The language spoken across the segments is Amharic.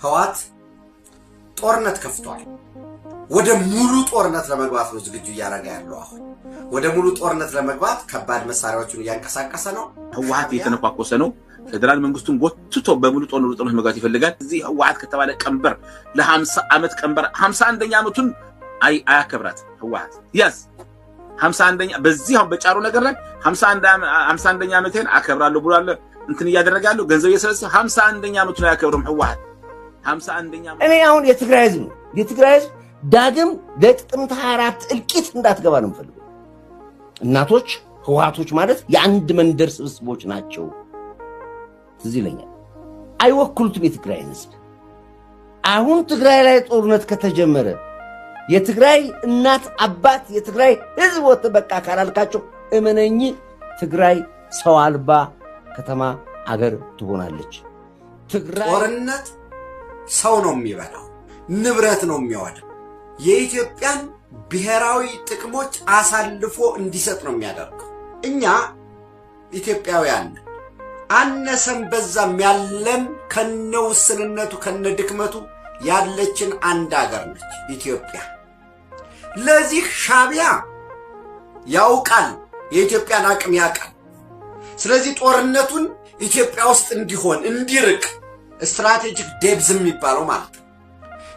ህዋት ጦርነት ከፍቷል። ወደ ሙሉ ጦርነት ለመግባት ነው ዝግጁ እያደረገ ያለው። አሁን ወደ ሙሉ ጦርነት ለመግባት ከባድ መሳሪያዎችን እያንቀሳቀሰ ነው። ህዋት እየተነኳኮሰ ነው። ፌደራል መንግስቱን ጎትቶ በሙሉ ጦርነት መግባት ይፈልጋል። እዚህ ህዋት ከተባለ ቀንበር ለ50 ዓመት ቀንበር 51ኛ ዓመቱን አያከብራት ህዋት ያስ 51ኛ በዚህ አሁን በጫሩ ነገር ላይ 51ኛ ዓመቴን አከብራለሁ ብሏል። እንትን እያደረጋለሁ ገንዘብ እየሰበሰበ 51ኛ ዓመቱን አያከብርም ህዋት 51ኛ እኔ አሁን የትግራይ ህዝብ ዳግም ለጥቅምት 24 እልቂት እንዳትገባ ነው የምፈልገው። እናቶች ህዋቶች ማለት የአንድ መንደር ስብስቦች ናቸው። ትዝ ይለኛል። አይወክሉትም የትግራይ ህዝብ። አሁን ትግራይ ላይ ጦርነት ከተጀመረ የትግራይ እናት አባት የትግራይ ህዝብ ወጥ በቃ ካላልካቸው እመነኝ ትግራይ ሰው አልባ ከተማ አገር ትሆናለች። ትግራይ ጦርነት ሰው ነው የሚበላው፣ ንብረት ነው የሚያወድም፣ የኢትዮጵያን ብሔራዊ ጥቅሞች አሳልፎ እንዲሰጥ ነው የሚያደርገው። እኛ ኢትዮጵያውያን አነሰም በዛም ያለን ከነውስንነቱ ከነድክመቱ ያለችን አንድ አገር ነች ኢትዮጵያ። ለዚህ ሻቢያ ያውቃል፣ የኢትዮጵያን አቅም ያውቃል። ስለዚህ ጦርነቱን ኢትዮጵያ ውስጥ እንዲሆን እንዲርቅ ስትራቴጂክ ዴብዝ የሚባለው ማለት ነው።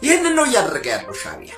ይህንን ነው እያደረገ ያለው ሻቢያ።